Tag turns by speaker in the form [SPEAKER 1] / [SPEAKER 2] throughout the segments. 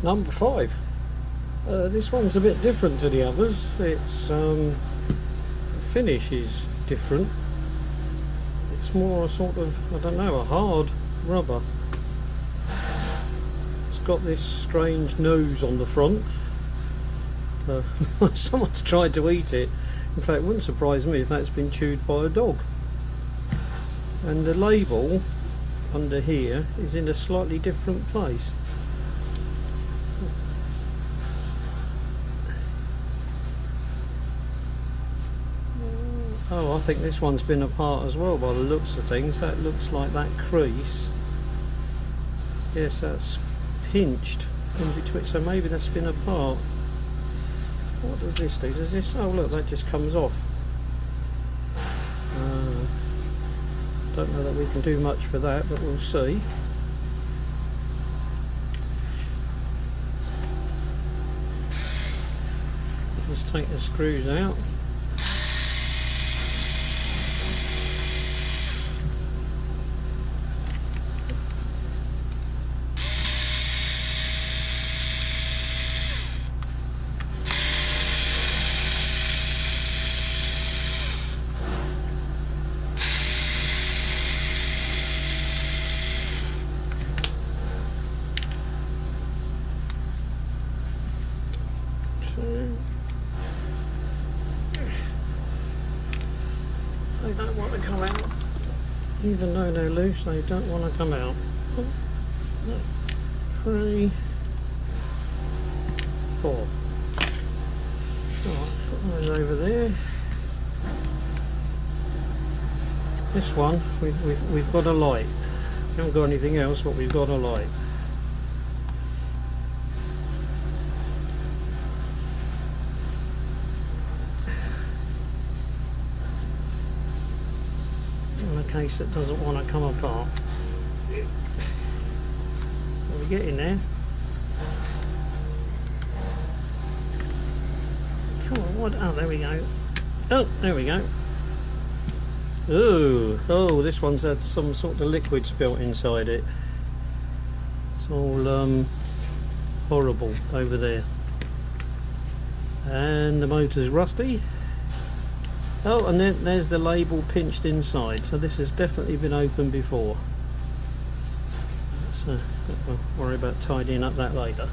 [SPEAKER 1] Number 5. This one's a bit different to the others. It's the finish is different. It's more a sort of, I don't know, a hard rubber. It's got this strange nose on the front. Someone's tried to eat it. In fact, it wouldn't surprise me if that's been chewed by a dog. And the label under here is in a slightly different place. Oh, I think this one's been apart as well by the looks of things. That looks like that crease. Yes, that's pinched in between, so maybe that's been apart. What does this do? Does this... oh look, that just comes off. Don't know that we can do much for that, but we'll see. Let's take the screws out. They don't want to come out, even though they're loose. They don't want to come out. 3, 4. Right, put those over there. This one we've got a light. We haven't got anything else, but we've got a light. Case that doesn't want to come apart. Are we getting there? Come on, what? Oh, there we go. Oh, there we go. Oh, this one's had some sort of liquid spilt inside it. It's all horrible over there. And the motor's rusty. Oh, and then there's the label pinched inside, so this has definitely been opened before. So we'll worry about tidying up that later.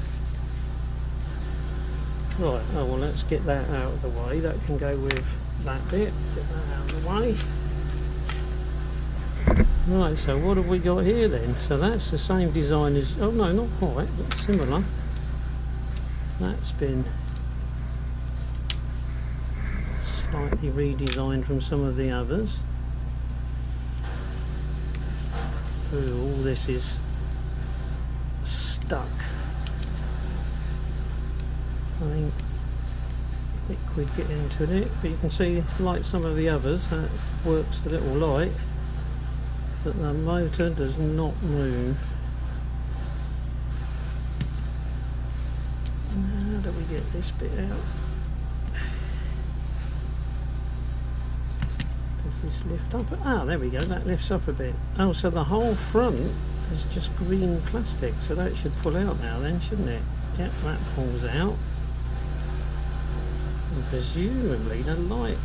[SPEAKER 1] Right, oh well, let's get that out of the way. That can go with that bit. Get that out of the way. Right, so what have we got here then? So that's the same design as... oh no, not quite, but similar. That's been slightly redesigned from some of the others. Ooh, all this is stuck. I think liquid get into it, but you can see, like some of the others, that works the little light, but the motor does not move. How do we get this bit out? Does this lift up? Ah, there we go, that lifts up a bit. Oh, so the whole front is just green plastic, so that should pull out now then, shouldn't it? Yep, that pulls out. And presumably the light...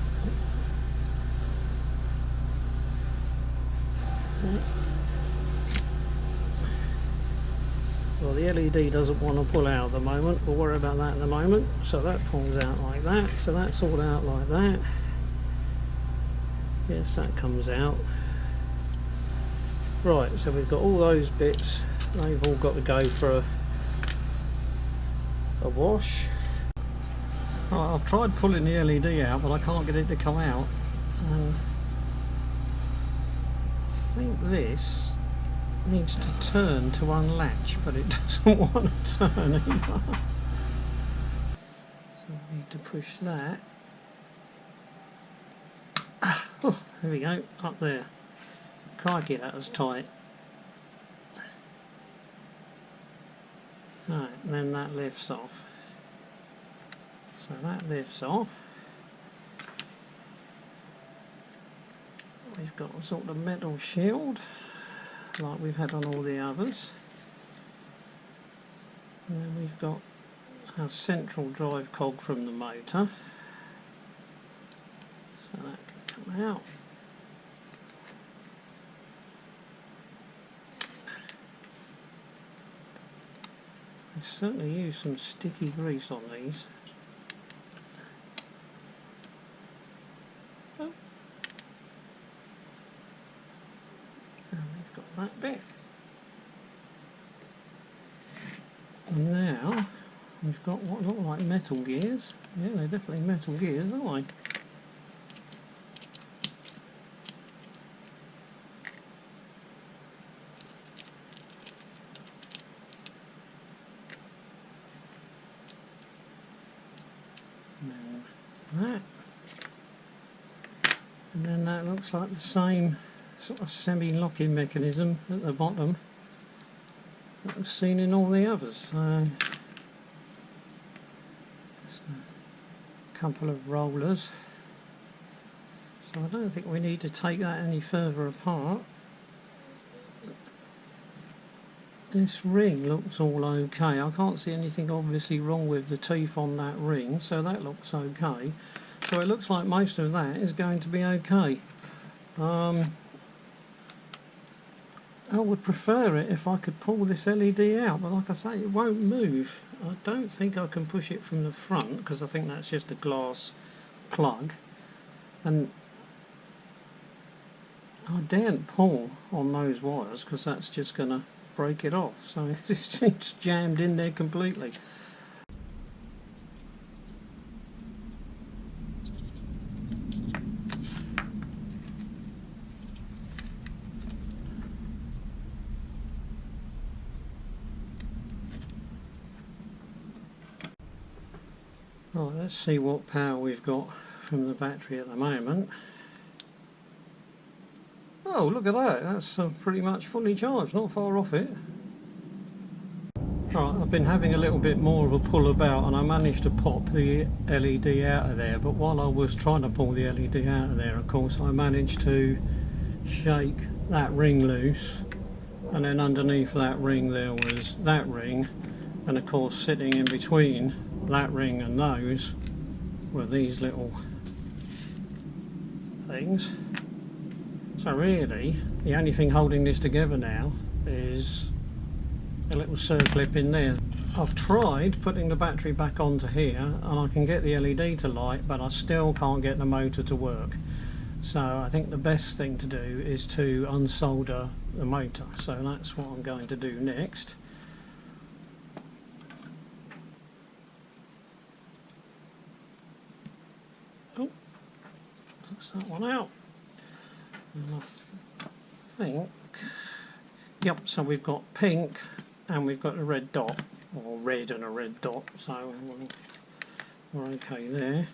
[SPEAKER 1] well, the LED doesn't want to pull out at the moment. We'll worry about that in a moment. So that pulls out like that, so that's all out like that. Yes, that comes out. Right, so we've got all those bits. They've all got to go for a wash. Oh, I've tried pulling the LED out, but I can't get it to come out. And I think this needs to turn to unlatch, but it doesn't want to turn either. So we need to push that. Oh, there we go, up there. Crikey, that was tight. Right, and then that lifts off. So that lifts off. We've got a sort of metal shield, like we've had on all the others. And then we've got our central drive cog from the motor, so that can come out. I certainly use some sticky grease on these. Oh. And we've got that bit. And now we've got what look like metal gears. Yeah, they're definitely metal gears, aren't they? That, and then that looks like the same sort of semi-locking mechanism at the bottom that we've seen in all the others. So just a couple of rollers. So I don't think we need to take that any further apart. This ring looks all okay. I can't see anything obviously wrong with the teeth on that ring, so that looks okay. So it looks like most of that is going to be okay. I would prefer it if I could pull this LED out, but like I say, it won't move. I don't think I can push it from the front because I think that's just a glass plug, and I daren't pull on those wires because that's just going to break it off, so it's jammed in there completely. Right, let's see what power we've got from the battery at the moment. Oh, look at that, that's pretty much fully charged, not far off it. Right, I've been having a little bit more of a pull about and I managed to pop the LED out of there, but while I was trying to pull the LED out of there, of course, I managed to shake that ring loose, and then underneath that ring there was that ring, and of course sitting in between that ring and those were these little things. So really, the only thing holding this together now is a little circlip in there. I've tried putting the battery back onto here and I can get the LED to light, but I still can't get the motor to work. So I think the best thing to do is to unsolder the motor. So that's what I'm going to do next. Oh, takes that one out. And I think, yep, so we've got pink and we've got a red dot, or red and a red dot, so we're okay there.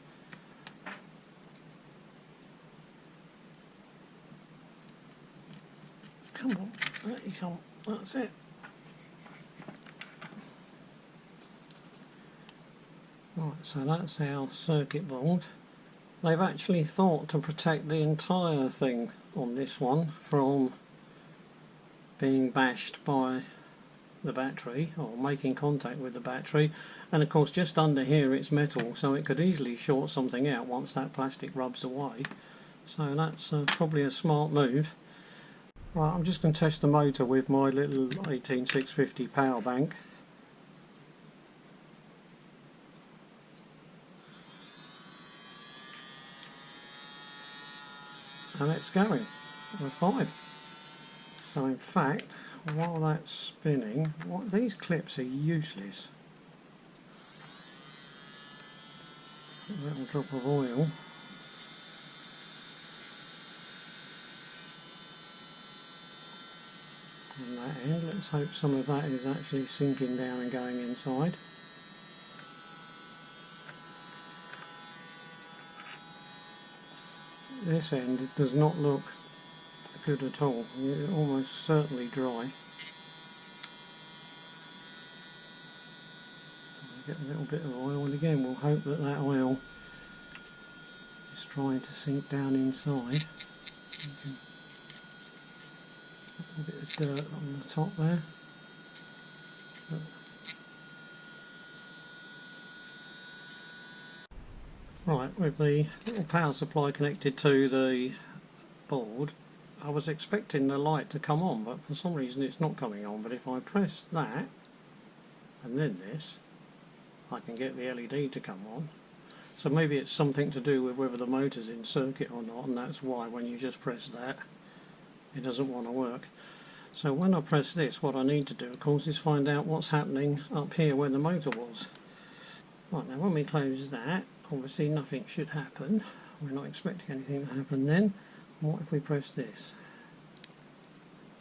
[SPEAKER 1] Come on, there you come, that's it. Right, so that's our circuit board. They've actually thought to protect the entire thing on this one from being bashed by the battery or making contact with the battery, and of course just under here it's metal, so it could easily short something out once that plastic rubs away. So that's probably a smart move. Right, I'm just going to test the motor with my little 18650 power bank. And it's going, we're fine. So in fact, while that's spinning, these clips are useless. A little drop of oil. On that end, let's hope some of that is actually sinking down and going inside. This end, it does not look good at all. It's almost certainly dry. Get a little bit of oil, and again we'll hope that that oil is trying to sink down inside. A bit of dirt on the top there. But Right, with the little power supply connected to the board, I was expecting the light to come on, but for some reason it's not coming on. But if I press that and then this, I can get the LED to come on. So maybe it's something to do with whether the motor's in circuit or not, and that's why when you just press that it doesn't want to work. So when I press this, what I need to do of course is find out what's happening up here where the motor was. Right, now when we close that, obviously nothing should happen. We're not expecting anything to happen then. What if we press this?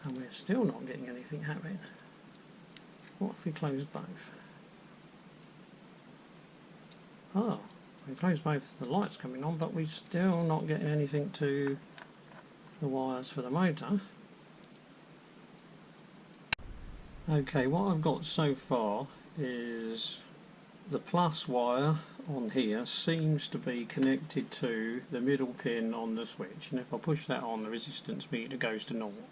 [SPEAKER 1] And we're still not getting anything happening. What if we close both? Oh, we close both, the light's coming on, but we're still not getting anything to the wires for the motor. Okay, what I've got so far is the plus wire on here seems to be connected to the middle pin on the switch, and if I push that on, the resistance meter goes to normal.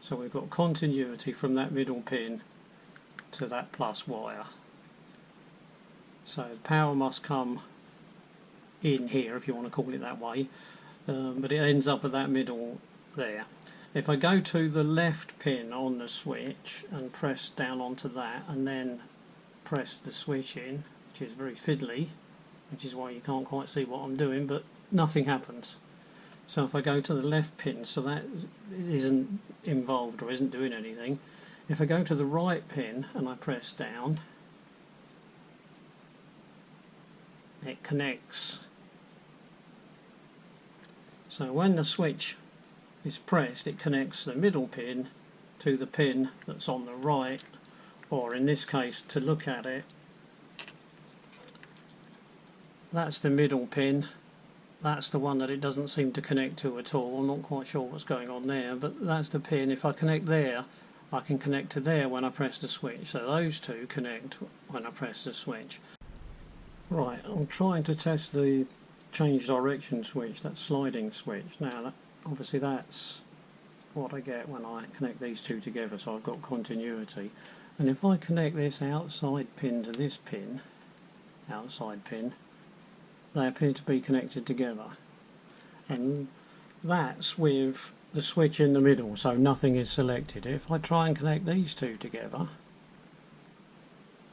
[SPEAKER 1] So we've got continuity from that middle pin to that plus wire. So power must come in here, if you want to call it that way, but it ends up at that middle there. If I go to the left pin on the switch and press down onto that and then press the switch in, which is very fiddly, which is why you can't quite see what I'm doing, but nothing happens. So if I go to the left pin, so that isn't involved or isn't doing anything. If I go to the right pin and I press down, it connects. So when the switch is pressed, it connects the middle pin to the pin that's on the right, or in this case, to look at it, that's the middle pin. That's the one that it doesn't seem to connect to at all. I'm not quite sure what's going on there, but that's the pin. If I connect there, I can connect to there when I press the switch. So those two connect when I press the switch. Right, I'm trying to test the change direction switch, that sliding switch. Now, obviously that's what I get when I connect these two together, so I've got continuity. And if I connect this outside pin to this pin, outside pin, they appear to be connected together. And that's with the switch in the middle, so nothing is selected. If I try and connect these two together,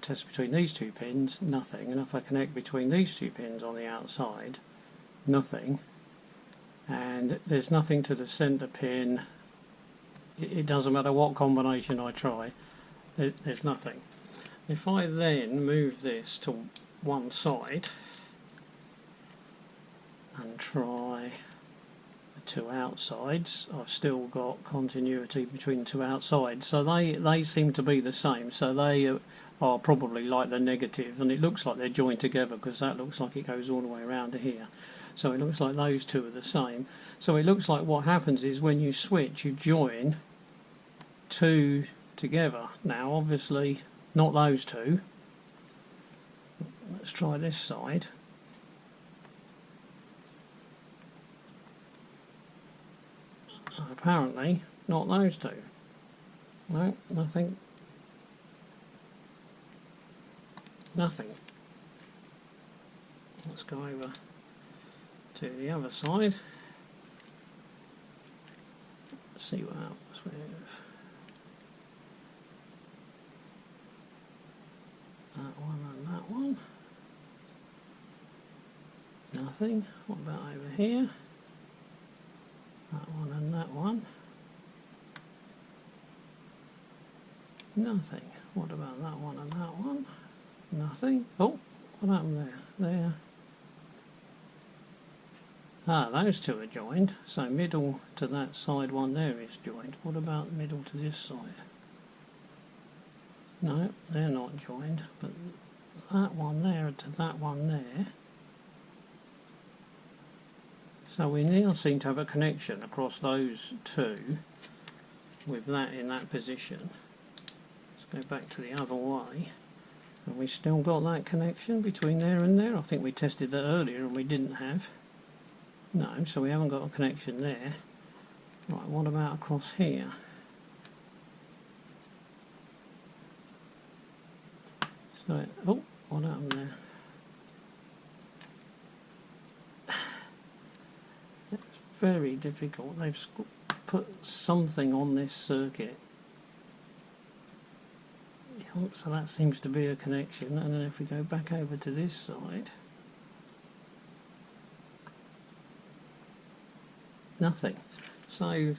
[SPEAKER 1] test between these two pins, nothing. And if I connect between these two pins on the outside, nothing. And there's nothing to the centre pin. It doesn't matter what combination I try, there's nothing. If I then move this to one side and try the two outsides, I've still got continuity between the two outsides, so they seem to be the same. So they are probably like the negative, and it looks like they're joined together because that looks like it goes all the way around to here. So it looks like those two are the same. So it looks like what happens is when you switch, you join two together. Now obviously not those two. Let's try this side. Apparently not those two. No, nothing. Nothing. Let's go over to the other side. Let's see what happens with that one and that one. Nothing. What about over here? That one and that one. Nothing. What about that one and that one? Nothing. Oh, what happened there? There. Ah, those two are joined. So middle to that side one there is joined. What about middle to this side? No, they're not joined. But that one there to that one there. So we now seem to have a connection across those two with that in that position. Let's go back to the other way. And we still got that connection between there and there. I think we tested that earlier and we didn't have. No, so we haven't got a connection there. Right, what about across here? So, oh, what happened there? very difficult. They've put something on this circuit. Yep, so that seems to be a connection, and then if we go back over to this side, nothing. So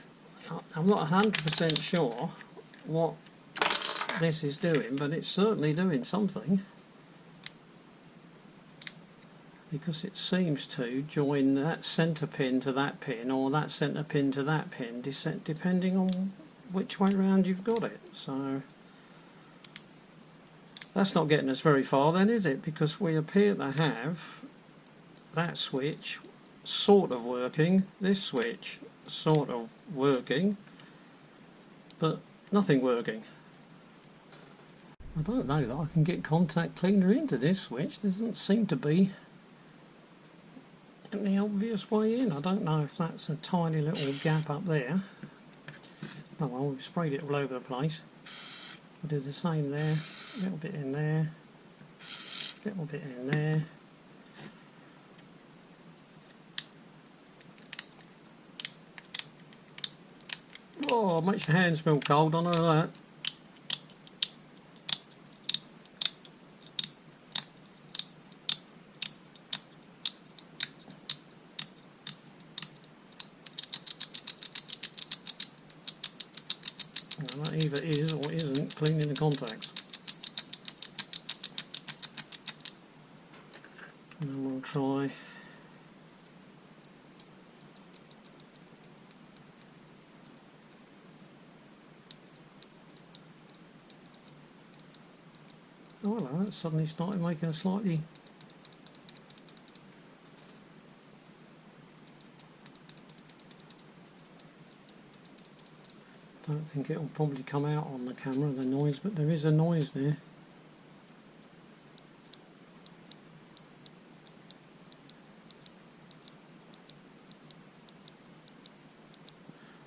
[SPEAKER 1] I'm not 100% sure what this is doing, but it's certainly doing something, because it seems to join that centre pin to that pin, or that centre pin to that pin, depending on which way round you've got it. So that's not getting us very far then, is it? Because we appear to have that switch sort of working, this switch sort of working, but nothing working. I don't know that I can get contact cleaner into this switch. There doesn't seem to be any obvious way in. I don't know if that's a tiny little gap up there. Oh well, we've sprayed it all over the place. We'll do the same there, a little bit in there, a little bit in there. Oh, makes your hands feel cold, I know that. Well, that either is or isn't cleaning the contacts. And then we'll try oh hello, that suddenly started making a slightly don't think it'll probably come out on the camera, the noise, but there is a noise there.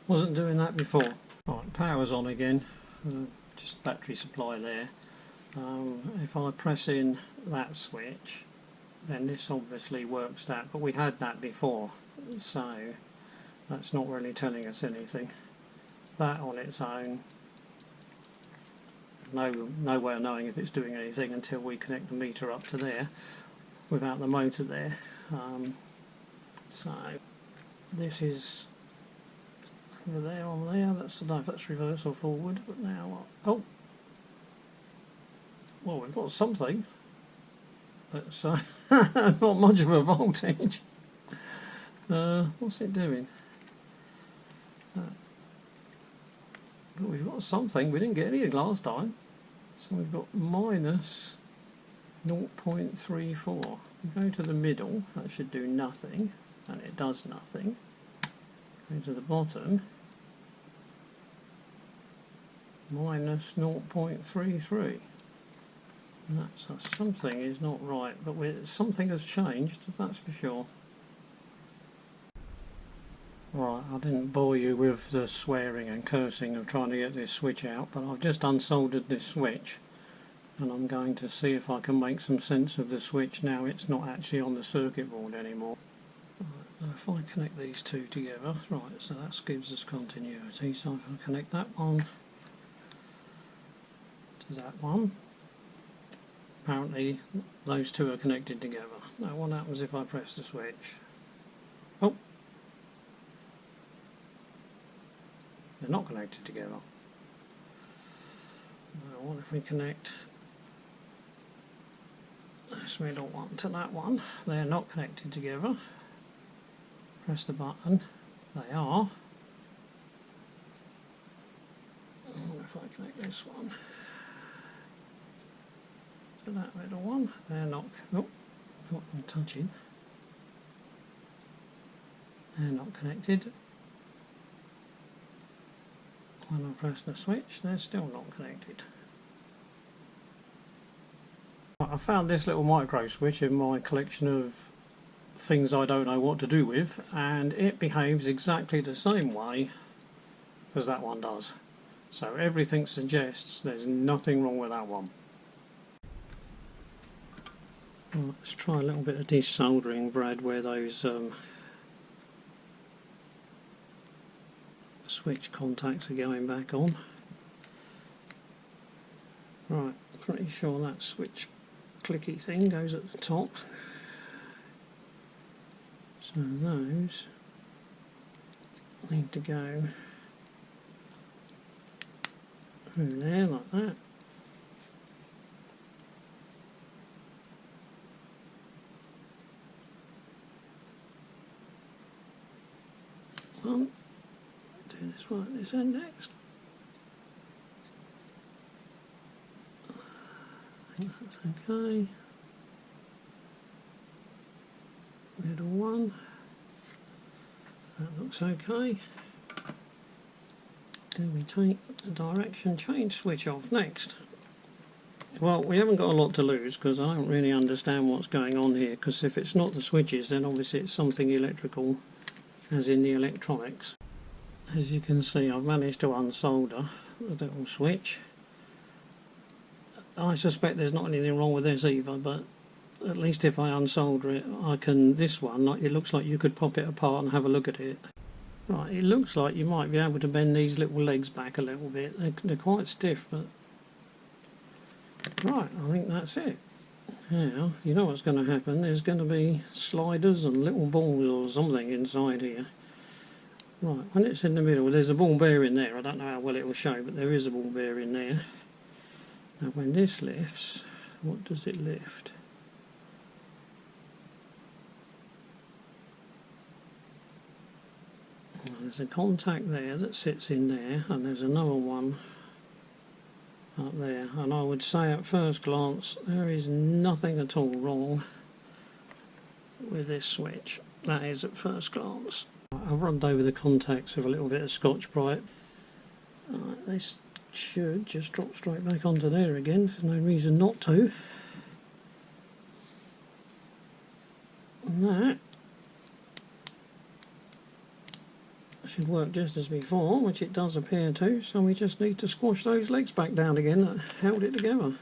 [SPEAKER 1] Wasn't doing that before. Right, power's on again, just battery supply there. If I press in that switch, then this obviously works that, but we had that before, so that's not really telling us anything. That on its own, no way of knowing if it's doing anything until we connect the meter up to there without the motor there. So this is over there on there, that's, I don't know if that's reverse or forward, but now, oh, well, we've got something. That's not much of a voltage. What's it doing? But we've got something. We didn't get any last time. So we've got minus 0.34. We go to the middle, that should do nothing, and it does nothing. Go to the bottom, minus 0.33. That's something is not right, but something has changed, that's for sure. Right, I didn't bore you with the swearing and cursing of trying to get this switch out, but I've just unsoldered this switch, and I'm going to see if I can make some sense of the switch now it's not actually on the circuit board anymore. Right, if I connect these two together, right, so that gives us continuity, so if I connect that one to that one, apparently those two are connected together. Now what happens if I press the switch? Oh! They're not connected together. Now what if we connect this middle one to that one? They're not connected together. Press the button. They are. What if I connect this one to that middle one? They're not. Oh, not touching. They're not connected. When I press the switch, they're still not connected. I found this little micro switch in my collection of things I don't know what to do with, and it behaves exactly the same way as that one does. So everything suggests there's nothing wrong with that one. Well, let's try a little bit of desoldering, Brad, where those switch contacts are going back on. Right, pretty sure that switch clicky thing goes at the top. So those need to go through there like that. One, do this one at this end next. I think that's okay. Middle one, that looks okay. Do we take the direction change switch off next? Well, we haven't got a lot to lose because I don't really understand what's going on here, because if it's not the switches then obviously it's something electrical, as in the electronics. As you can see, I've managed to unsolder the little switch. I suspect there's not anything wrong with this either, but at least if I unsolder it, I can, this one, it looks like you could pop it apart and have a look at it. Right, it looks like you might be able to bend these little legs back a little bit. They're quite stiff, but... Right, I think that's it. Now, you know what's going to happen. There's going to be sliders and little balls or something inside here. Right, when it's in the middle, there's a ball bearing there. I don't know how well it will show, but there is a ball bearing there. Now when this lifts, what does it lift? Well, there's a contact there that sits in there, and there's another one up there, and I would say at first glance there is nothing at all wrong with this switch. That is at first glance. I've rubbed over the contacts with a little bit of Scotch-Brite. Right, this should just drop straight back onto there again. There's no reason not to. And that should work just as before, which it does appear to, so we just need to squash those legs back down again that held it together.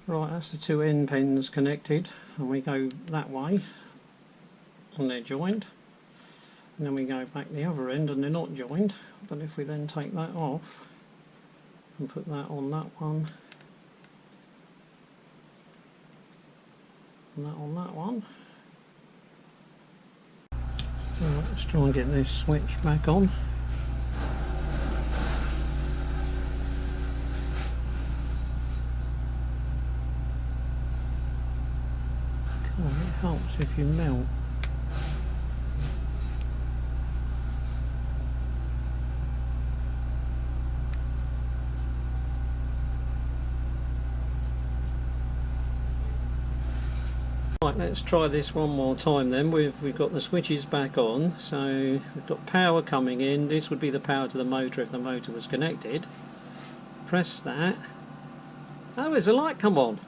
[SPEAKER 1] Right, that's the two end pins connected, and we go that way and they're joined, and then we go back the other end and they're not joined. But if we then take that off and put that on that one and that on that one. Right, let's try and get this switch back on. It helps if you melt. Right, let's try this one more time then. We've got the switches back on, so we've got power coming in. This would be the power to the motor if the motor was connected. Press that. Oh, there's a light come on.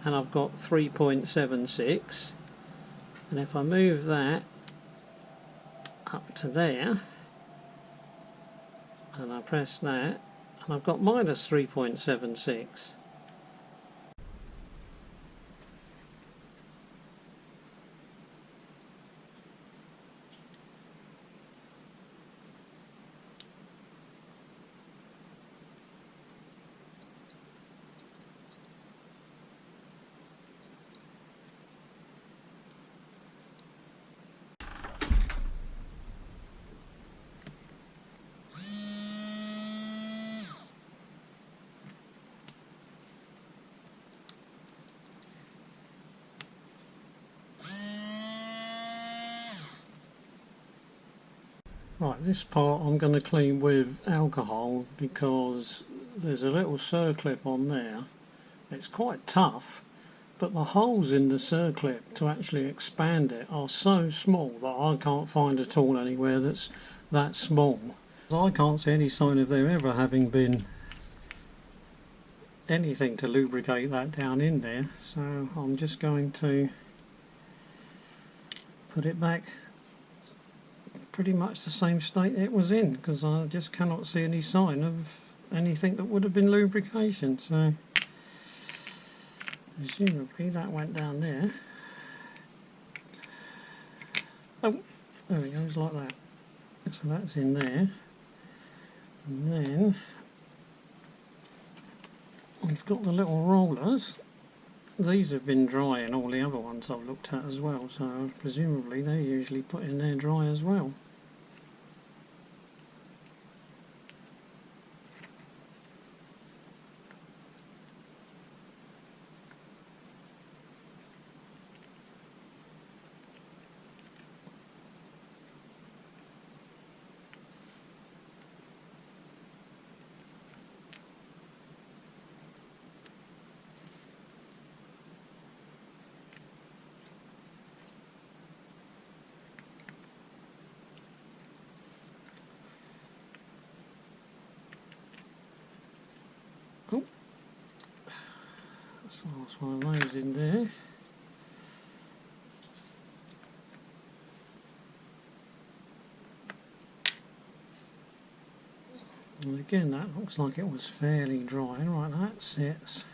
[SPEAKER 1] And I've got 3.76, and if I move that up to there and I press that, and I've got minus 3.76. Right, this part I'm going to clean with alcohol because there's a little circlip on there. It's quite tough, but the holes in the circlip to actually expand it are so small that I can't find a tool anywhere that's that small. I can't see any sign of there ever having been anything to lubricate that down in there, so I'm just going to put it back pretty much the same state it was in, because I just cannot see any sign of anything that would have been lubrication. So presumably that went down there. Oh, there it goes, like that. So that's in there. And then we've got the little rollers. These have been dry in all the other ones I've looked at as well, so presumably they're usually put in there dry as well. Oh, so that's one of those in there. And again, that looks like it was fairly dry. Right, that sits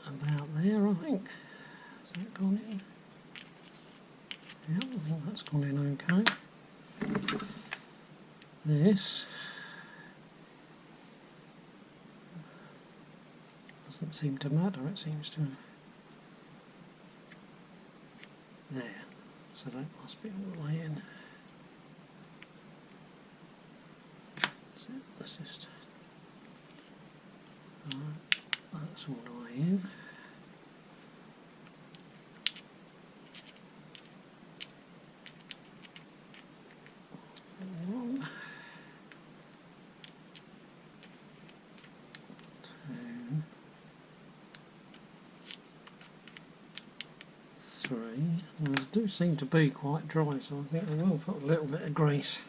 [SPEAKER 1] about there, I think. Has that gone in? Yeah, I think that's gone in okay. This doesn't seem to matter, it seems to. There, so that must be all the way in. So let's just. That's all the way in. They do seem to be quite dry, so I think I will put a little bit of grease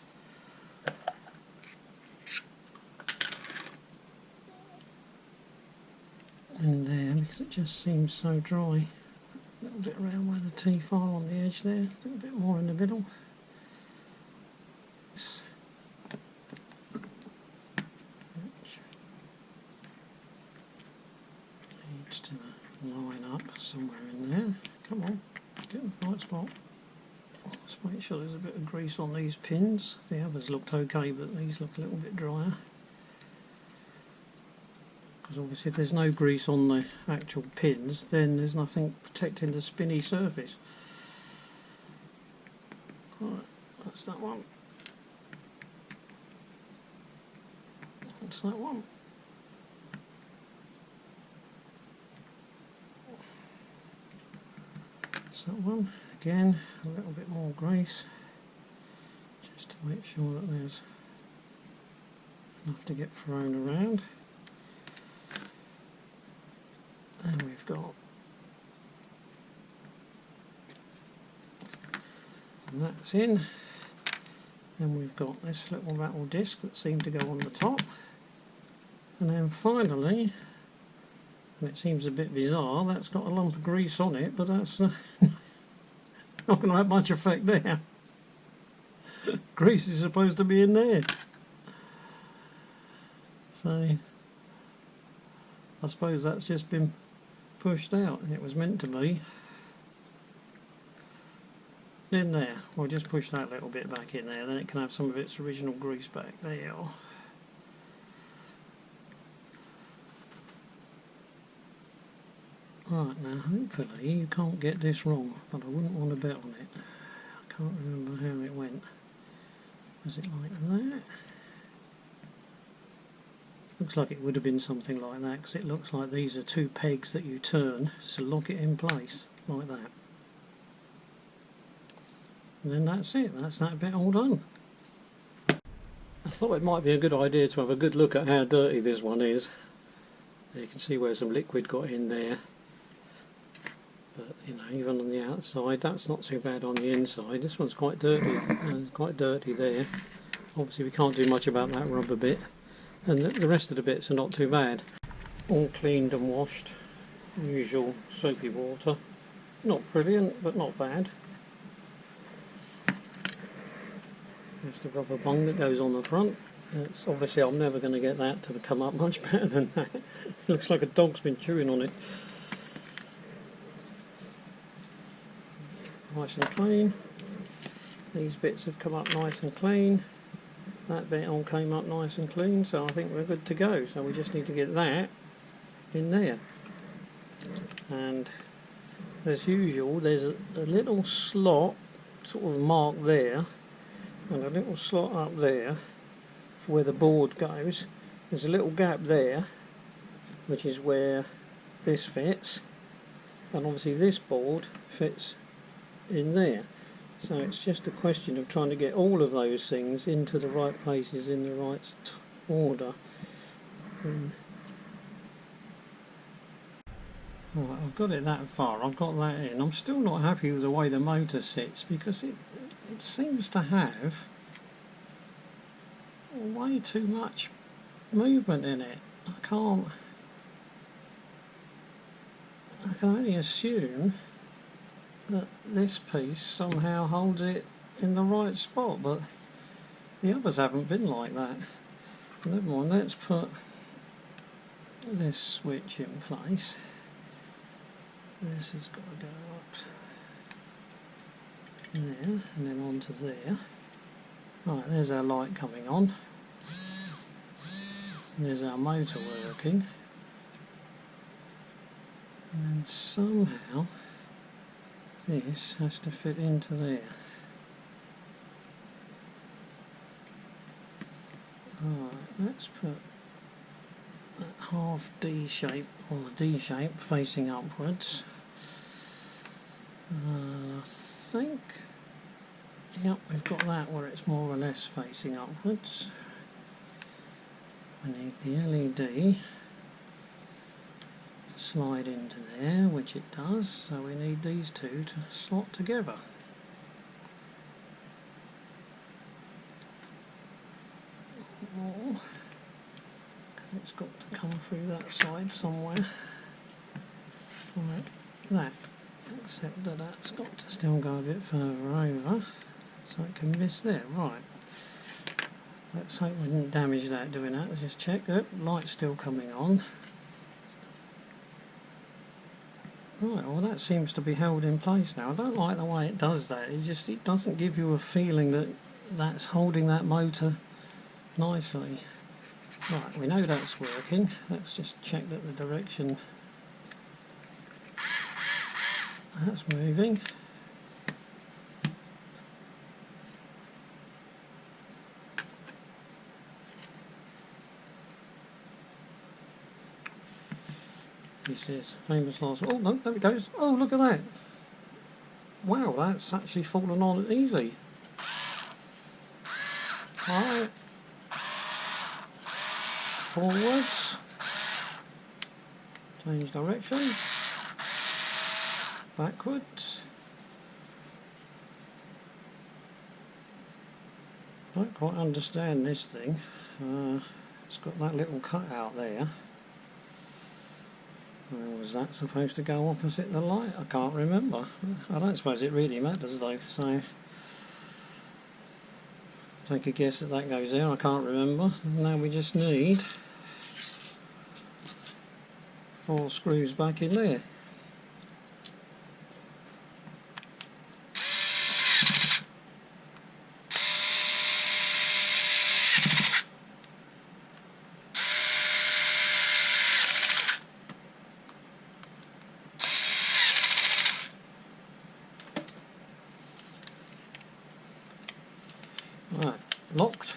[SPEAKER 1] in there because it just seems so dry. A little bit around where the teeth are on the edge there, a little bit more in the middle. Needs to line up somewhere in there. Come on. Get the right spot. Let's make sure there's a bit of grease on these pins. The others looked okay, but these look a little bit drier. Because obviously if there's no grease on the actual pins, then there's nothing protecting the spinny surface. Right, that's that one. That's that one. That one again, a little bit more grease just to make sure that there's enough to get thrown around. And we've got, and that's in. Then we've got this little metal disc that seemed to go on the top, and then finally, and it seems a bit bizarre, that's got a lump of grease on it, but that's not going to have much effect there. Grease is supposed to be in there. So, I suppose that's just been pushed out. It was meant to be in there. We'll just push that little bit back in there, then it can have some of its original grease back. There you are. Right, now hopefully you can't get this wrong, but I wouldn't want to bet on it. I can't remember how it went. Was it like that? Looks like it would have been something like that, because it looks like these are two pegs that you turn to lock it in place, like that. And then that's it, that's that bit all done. I thought it might be a good idea to have a good look at how dirty this one is. You can see where some liquid got in there. But you know, even on the outside, that's not too bad on the inside. This one's quite dirty, there. Obviously we can't do much about that rubber bit, and the rest of the bits are not too bad. All cleaned and washed, usual soapy water. Not brilliant, but not bad. Just a rubber bung that goes on the front. It's obviously I'm never going to get that to come up much better than that. It looks like a dog's been chewing on it. Nice and clean. These bits have come up nice and clean. That bit all came up nice and clean, so I think we're good to go. So we just need to get that in there. And as usual, there's a little slot sort of marked there, and a little slot up there for where the board goes. There's a little gap there, which is where this fits, and obviously this board fits in there. So it's just a question of trying to get all of those things into the right places in the right order. Right, I've got it that far, I've got that in. I'm still not happy with the way the motor sits, because it seems to have way too much movement in it. I can only assume that this piece somehow holds it in the right spot, but the others haven't been like that. Never mind, let's put this switch in place. This has got to go up there and then onto there. Right, there's our light coming on. There's our motor working. And somehow this has to fit into there. Alright, let's put that half D shape, or the D shape, facing upwards. I think, yep, we've got that where it's more or less facing upwards. We need the LED to slide into there, which it does, so we need these two to slot together. Because it's got to come through that side somewhere. Like that. Except that that's got to still go a bit further over, so it can miss there. Right. Let's hope we didn't damage that doing that. Let's just check. Oh, light's still coming on. Right, well that seems to be held in place now. I don't like the way it does that. It doesn't give you a feeling that that's holding that motor nicely. Right, we know that's working. Let's just check that the direction that's moving. This is famous last. Oh no, there it goes. Oh, look at that! Wow, that's actually fallen on easy. Right. Forwards. Change direction. Backwards. I don't quite understand this thing. It's got that little cut out there. Was that supposed to go opposite the light? I can't remember. I don't suppose it really matters though, so take a guess that that goes there. I can't remember. Now we just need 4 screws back in there. Right, locked.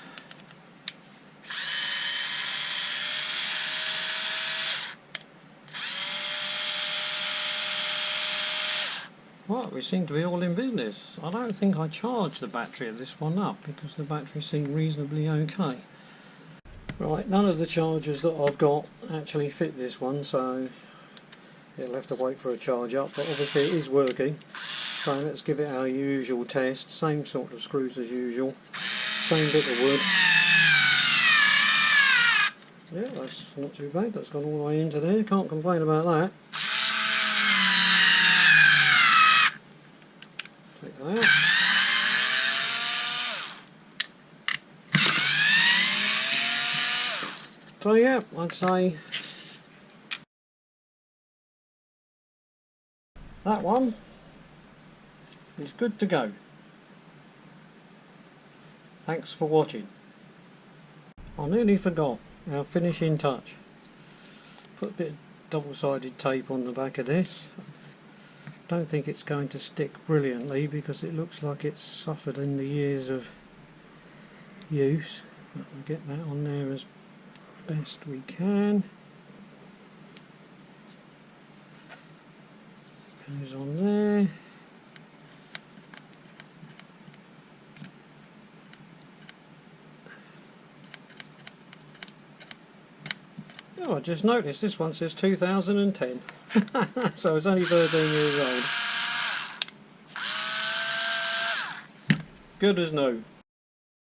[SPEAKER 1] Right, we seem to be all in business. I don't think I charged the battery of this one up because the battery seemed reasonably okay. Right, none of the chargers that I've got actually fit this one, so it'll have to wait for a charge up, but obviously it is working. So let's give it our usual test. Same sort of screws as usual. Same bit of wood. Yeah, that's not too bad. That's gone all the way into there. Can't complain about that. Take that out. So yeah, I'd say that one is good to go. Thanks for watching. I nearly forgot our finishing touch. Put a bit of double-sided tape on the back of this. Don't think it's going to stick brilliantly because it looks like it's suffered in the years of use. But we'll get that on there as best we can. Goes on there. Oh, I just noticed this one says 2010. So it's only 13 years old. Good as new.